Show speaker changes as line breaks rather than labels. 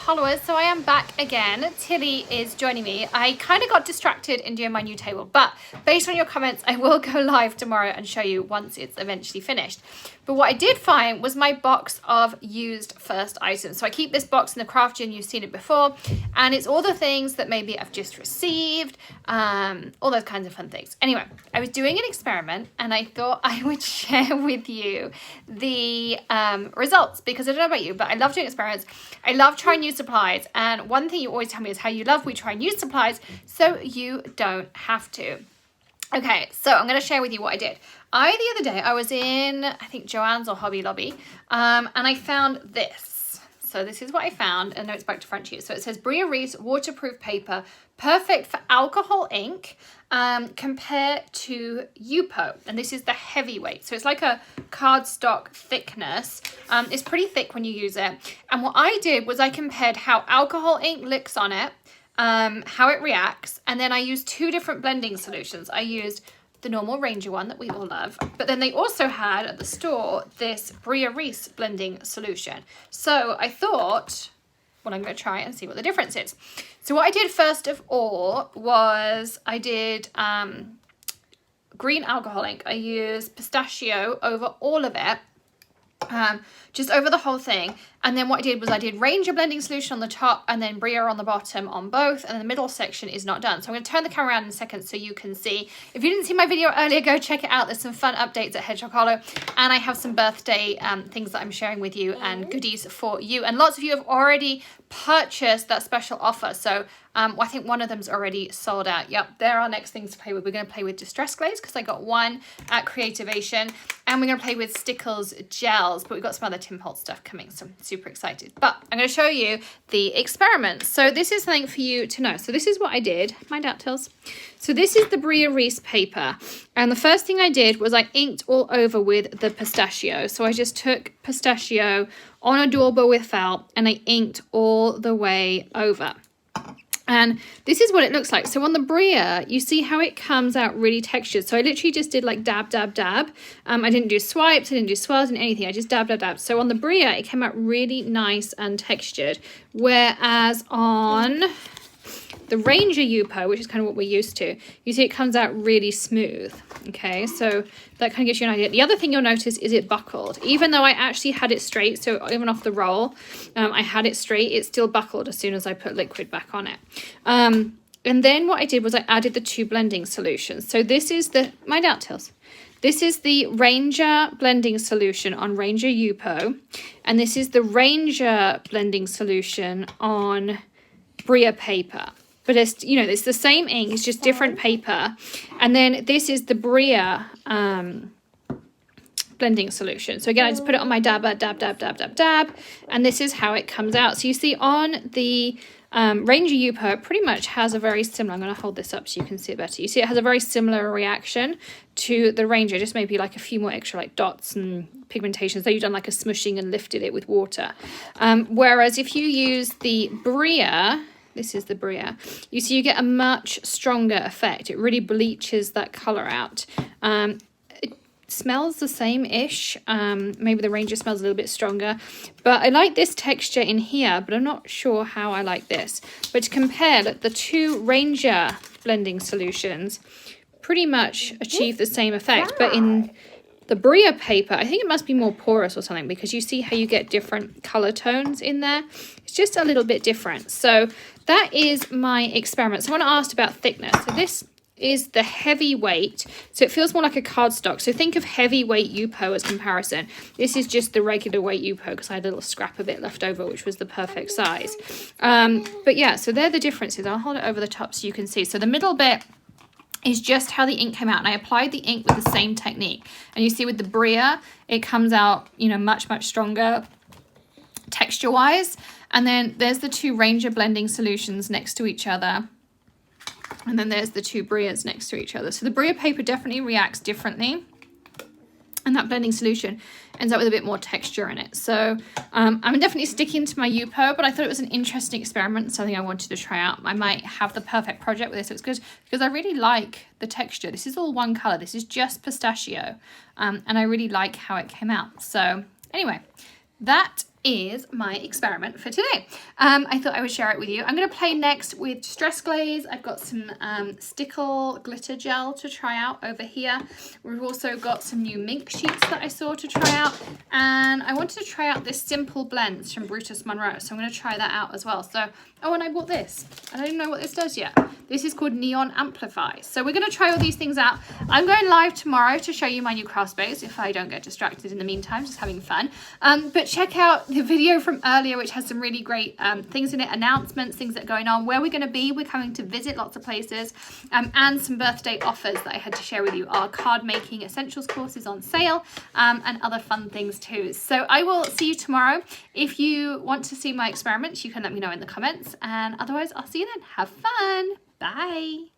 followers. So I am back again. Tilly is joining me. I kind of got distracted in doing my new table, but based on your comments, I will go live tomorrow and show you once it's eventually finished. But what I did find was my box of used first items. So I keep this box in the craft gym, you've seen it before, and it's all the things that maybe I've just received, all those kinds of fun things. Anyway, I was doing an experiment and I thought I would share with you the results, because I don't know about you, but I love doing experiments. I love trying new supplies, and one thing you always tell me is how you love we try new supplies so you don't have to. Okay, so I'm going to share with you what I did. The other day, I was in, I think, Joann's or Hobby Lobby, and I found this. So this is what I found, and now it's back to front to you. So it says Bria Reese waterproof paper, perfect for alcohol ink, compared to Yupo. And this is the heavyweight. So it's like a cardstock thickness. It's pretty thick when you use it. And what I did was I compared how alcohol ink licks on it, how it reacts, and then I used two different blending solutions. I used the normal Ranger one that we all love, but then they also had at the store this Bria Reese blending solution. So I thought, well, I'm going to try it and see what the difference is. So what I did first of all was I did green alcohol ink. I used pistachio over all of it, just over the whole thing. And then what I did was I did Ranger blending solution on the top and then Bria on the bottom on both, and the middle section is not done. So I'm going to turn the camera around in a second so you can see. If you didn't see my video earlier, go check it out. There's some fun updates at Hedgehog Hollow, and I have some birthday things that I'm sharing with you and goodies for you. And lots of you have already purchased that special offer. So I think one of them's already sold out. Yep, there are next things to play with. We're going to play with Distress Glaze because I got one at Creativation, and we're going to play with Stickles gels, but we've got some other Tim Holtz stuff coming, so I'm super excited. But I'm going to show you the experiment. So this is something for you to know. So this is what I did. Mind out, Tills. So this is the Bria Reese paper, and the first thing I did was I inked all over with the pistachio. So I just took pistachio on a dauber with felt and I inked all the way over. And this is what it looks like. So on the Bria, you see how it comes out really textured. So I literally just did like dab, dab, dab. I didn't do swipes, I didn't do swirls and anything. I just dab, dab, dab. So on the Bria, it came out really nice and textured. Whereas on the Ranger Yupo, which is kind of what we're used to, you see it comes out really smooth. Okay, so that kind of gives you an idea. The other thing you'll notice is it buckled. Even though I actually had it straight, so even off the roll, I had it straight, it still buckled as soon as I put liquid back on it. And then what I did was I added the two blending solutions. So this is the, mind out, Tills. This is the Ranger blending solution on Ranger Yupo, and this is the Ranger blending solution on Bria paper. But it's, you know, it's the same ink, it's just different paper. And then this is the Bria blending solution. So again, I just put it on my dabber, dab, dab, dab, dab, dab. And this is how it comes out. So you see on the Ranger Yupo, it pretty much has a very similar, I'm going to hold this up so you can see it better. You see it has a very similar reaction to the Ranger, just maybe like a few more extra like dots and pigmentations. So you've done like a smushing and lifted it with water. Whereas if you use the Bria, this is the Bria, you see you get a much stronger effect. It really bleaches that color out. It smells the same-ish. Maybe the Ranger smells a little bit stronger. But I like this texture in here, but I'm not sure how I like this. But to compare, the two Ranger blending solutions pretty much achieve the same effect. But in the Bria paper, I think it must be more porous or something, because you see how you get different color tones in there. It's just a little bit different. So that is my experiment. Someone asked about thickness. So this is the heavyweight. So it feels more like a cardstock. So think of heavyweight Yupo as comparison. This is just the regular weight Yupo because I had a little scrap of it left over, which was the perfect size. But yeah, so they're the differences. I'll hold it over the top so you can see. So the middle bit is just how the ink came out, and I applied the ink with the same technique. And you see with the Bria, it comes out, you know, much, much stronger texture-wise. And then there's the two Ranger blending solutions next to each other. And then there's the two Brias next to each other. So the Bria paper definitely reacts differently, and that blending solution ends up with a bit more texture in it. So I'm definitely sticking to my Yupo, but I thought it was an interesting experiment, something I wanted to try out. I might have the perfect project with this. It's good because I really like the texture. This is all one color. This is just pistachio, and I really like how it came out. So anyway, that is my experiment for today. I thought I would share it with you. I'm going to play next with Stress Glaze. I've got some Stickle glitter gel to try out over here. We've also got some new Mink sheets that I saw to try out, and I wanted to try out this Simple Blends from Brutus Monroe, so I'm going to try that out as well. So, oh, and I bought this. I don't even know what this does yet. This is called Neon Amplify. So we're going to try all these things out. I'm going live tomorrow to show you my new craft space if I don't get distracted in the meantime, just having fun. But check out the video from earlier, which has some really great things in it, announcements, things that are going on, where we're going to be. We're coming to visit lots of places, and some birthday offers that I had to share with you. Our card making essentials course is on sale, and other fun things too. So I will see you tomorrow. If you want to see my experiments, you can let me know in the comments, and otherwise I'll see you then. Have fun. Bye.